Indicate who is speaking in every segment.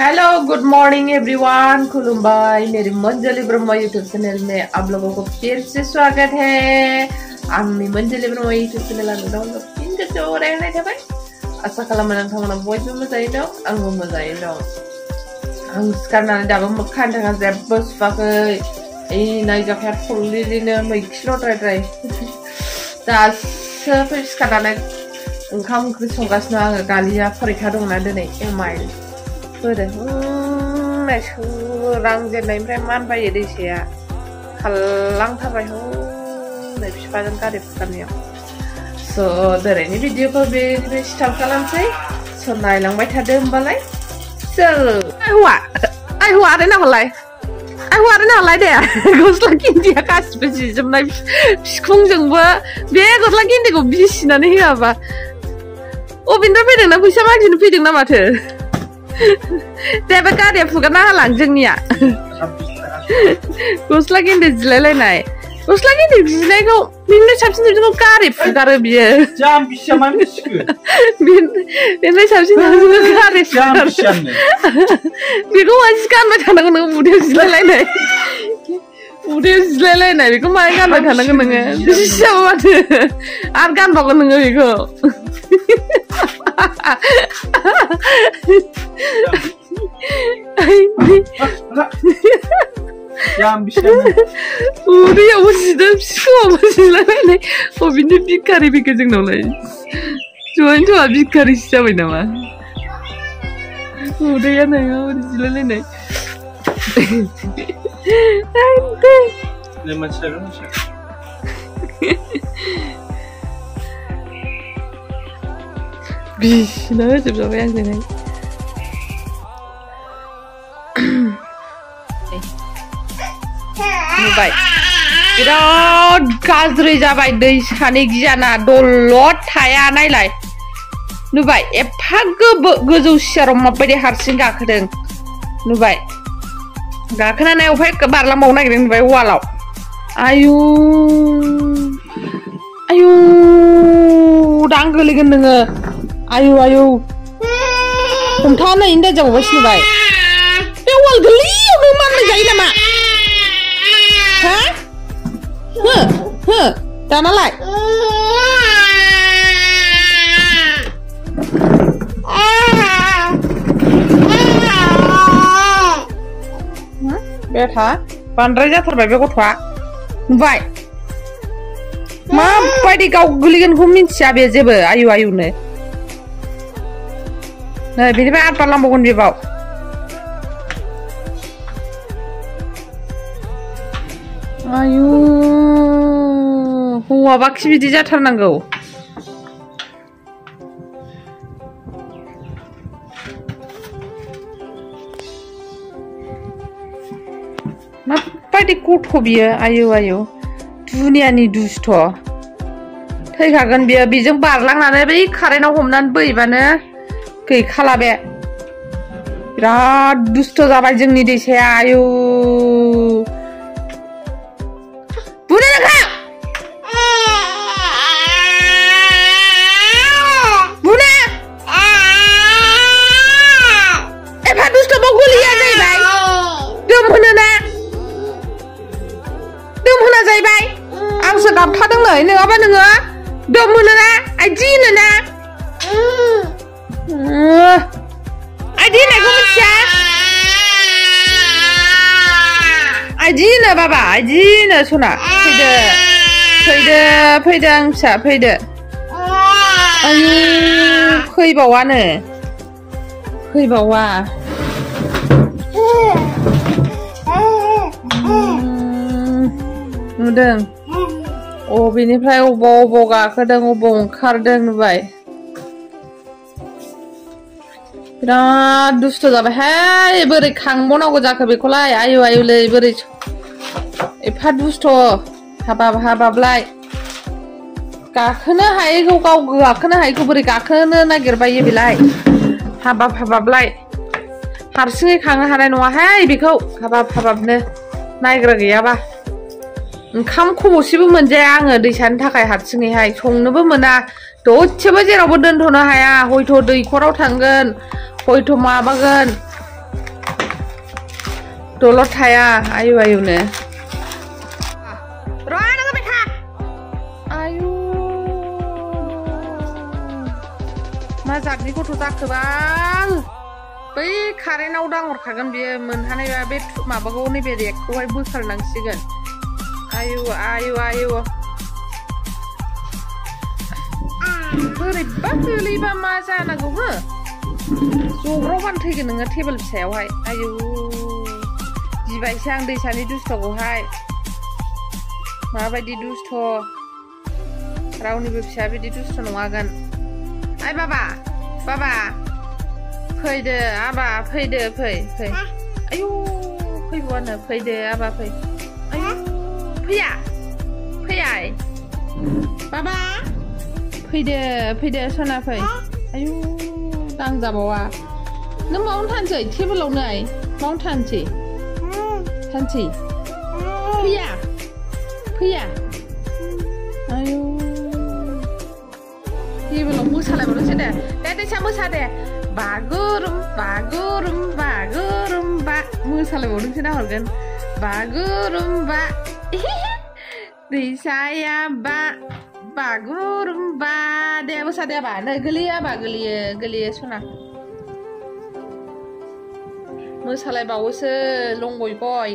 Speaker 1: Hello good morning everyone, खुलुमबाय। मेरी मंजली Brahma YouTube channel में आप लोगों को फिर से स्वागत है। आंनि मंजली ब्रह्म यूट्यूब चैनल फिन खेबसेबाव रायलायनाय थाबाय। आसा खालामो नोंथांमोना बयबो मोजाङै दं, आंबो मोजाङै दं। आं सिखारनानै दाबो मोखांनि थाखाय जेबो सुवाखै। नायजाखाया फुल्लिनो मैखिल'द्राय दासो सिखारनानै ओंखाम ओंख्रि संगासिनो आङो। गालिया फरिखा दंना दिनै एमाइल सोरांजेननायनिफ्राय मानबायो दैसाया खारलांथारबाय हनै बिफाजों गारि फुगारनायाव। स' दिनैनि भिडिअखौ बेनिफ्राय स्टार्ट खालामसै। स' नायलांबाय थादो होमबालाय। हौवा आरो नाहरलाय दे गस्ला गिन्दिया गासिबो जिजोबनाय बिखुंजोंबो बे गस्ला गिन्दिखौ बिसिनानै होआबा अबेनिफ्राय फैदोंना फैसा मागिनो फैदोंना माथो। दे बे गारिया फुगारना होलां जोंनिया। गस्ला गिन्दि जिलायलायनाय गस्ला गिन्दि जिनायखौ बेनिफ्राय साबसिन बिदिखौ गारि फुगारो बियो। बेनिफ्राय साबसिन गारि फुगारो बेखौ मानसि गानबाय थानांगौ नोङो। उदैयाव जिलायलायनाय बेखौ माहाय गानबाय थानांगौ नोङो। बिसियाबो माथो आरो गानबावगोन नोङो बेखौ। उदैयावबो जिदों फिसौआवबो जिलायलायनाय। अबेनि भिखारि फैखो जोंनावलाय। ज'आ भिखारिसो जाबाय नामा। उदैया नोङो ओरै जिलायलायनाय। बिसिना होजोबजाबाय आंजोंहाय। नुबाय बिराद गाज्रि जाबाय दैसानि गियाना। दलद थाया नायलाय। नुबाय एफा गोजौ सियाराव माबायदि हारसिं गाखोदों। नुबाय गाखोनानै अफाय बारलांबावनो नागिरदों। नुबाय वालाव। आयु दां गोलैगोन नोङो। आयु हमथानायनि दाजाबावबायसो। नुबाय बे वाल गोलैयाव नों माननाय जायो नामा? हो दानालाय बेथा बांद्राय जाथारबाय बे गथ'आ। नुबाय माबायदि गाव गोलैगोनखौ मिन्थिया बे जेबो। आयुनो नै बेनिफ्राय आरो बारलांबावगोन बे बाव। आयु हौवाबाखि बिदि जाथारनांगौ। माबायदि गथ' बियो। आयु दुनियानि दुस्थ' थैखागोन बियो। बेजों बारलांनानै बै कारेन्टआव हमनानै बोहैबानो गैखाला बे। बिराद दुस्थ' जाबाय जोंनि दैसाया। आयु गाबथादों नै नङाबा नोङो दम होनोना आइदि होनोना। आइदि होननायखौ मिथिया। आइदि होनो बाबा आइदि होनो। सना फैदो आं फिसा फैदो। आयु फैबावा नुदों अबेनिफ्राय अबाव गाखोदों अबाव ओंखारदों। नुबाय बिराद दुस्थ' जाबायहाय। बोरै खांबावनांगौ जाखो बेखौलाय। आयुलै बोरै एफा दुस्थ'। हाबाबलाय गाखोनो हायैखौ गाव गाखोनो हायैखौ बोरै गाखोनो नागिरबायो बेलाय। हाबाबलाय हारसिङै खांनो हानाय नङाहाय बेखौ। हाबाबनो नायग्रा गैयाबा। ओंखाम खब'सेबो मोनजाया आङो दैसानि थाखाय हारसिङैहाय। संनोबो मोना दसेबो जेरावबो दोनथ'नो हाया। हयथ' दैखराव थांगोन हयथ' माबागोन दलर थाया आयु आयुनो र' नोङो बे था आयु मा जातनि गथ' जाखोबाल बै कारेन्टआव दांहरखागोन बियो मोनहानायबा बे माबाखौ नैबे रेकखौहाय बोखारनांसिगोन आयु आयु आयु बोरैबा गोलैबा मा जानांगौ हो जब्रावबानो थैगोन नोङो टेबोल फिसायावहाय आयु गिबायसो आं दैसानि दुस्थ'खौहाय माबायदि दुस्थ' रावनिबो फिसा बिदि दुस्थ' नङागोन आइ बाबा बाबा फैदो आबा फैदो फै फै आयु फैबावानो फैदो आबा फै आयु फैया फैयाय बाबा फैदो फैदो सना फै आयु दांजाबावा नों मावनो थानोसै टेबोलावनो आइ मावनो थानोसै थानोसै फैया फैया आयु टेबोलाव मोसालायबावनोसै दे दैसा मोसा दे बागुरुम बागुरुम बागुरुम्बा मोसालायबावनोसै ना हरगोन बागुरुम्बा दैसाया बा बागुरुम्बा दे मोसा दे आबा नै गोलैयो आबा गोलैयो गोलैयो सना मोसालायबावोसो लंगय गय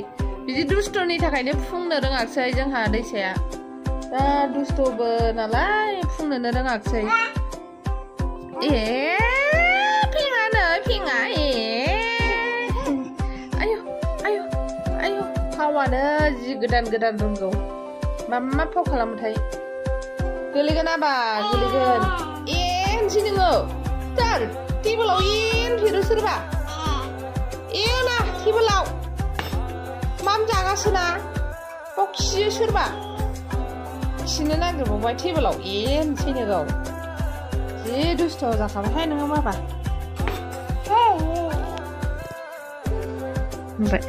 Speaker 1: बिदि दुस्थ'नि थाखायनो फुंनो रोङाखिसै जोंहा दैसाया दा दुस्थ'बो नालाय फुंनोनो रोङाखिसै ए फिङानो फिङा ए आयु आयु आयु फावानो जि गोदान गोदान रोंगौ मा फाव खालामोथाय गोलैगोन आबा गोलैगोन ए होनसै नोङो दार टेबोलाव ए होनफेरो सोरबा ए ना टेबोलाव माम जागासिना बाव खियो सोरबा खिनो नागिरबावबाय टेबोलाव ए होनसै नोगौ जि दुस्थ' जाखाबायहाय नोङो बाबा ओमफ्राय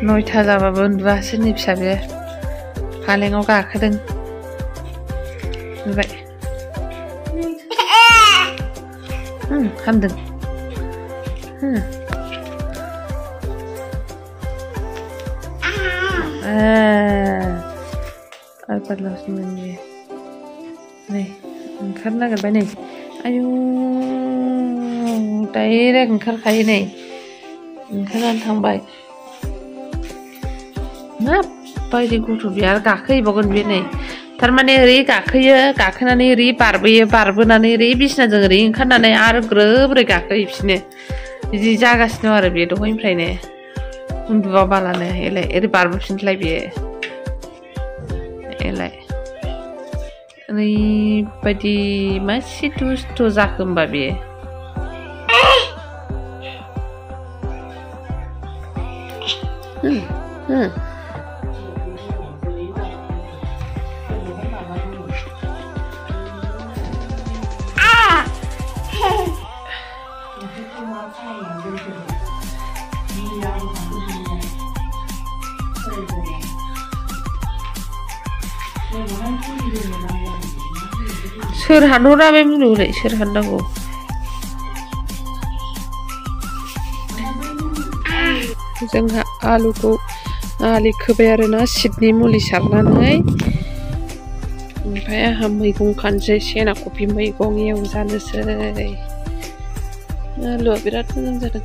Speaker 1: 9टा जाबाबो उन्दुआ सोरनि फिसा बे फालेङाव गाखोदों नुबाय हामदों नै ओंखारनो नागिरबाय नै आयु डाइरेक्ट ओंखारखायो नै ओंखारनानै थांबाय माबायदि गथ' बियो आरो गाखोहैबावगोन बियो नै थारमाने ओरै गाखोयो गाखोनानै ओरै बारबोयो बारबोनानै ओरै बिसिनाजों ओरै ओंखारनानै आरो ग्रोब ओरै गाखोहैफिनो बिदि जागासिनो आरो बे दहायनिफ्रायनो उन्दुवा बालानो एलाय ओरै बारबोफिनलाय बियो एलाय ओरैबायदि मासि दुस्थ' जाखो होमबा बियो सोर हानहरा बे मुलुगलाय सोर हाननांगौ जोंहा आलुखौ आलि खोबाय आरोना सिदनि मुलि सारनानै ओमफ्राय आंहा मैगं खानोसै सेना कफि मैगं एवजानोसै आलुआ बिराद मोजां जादों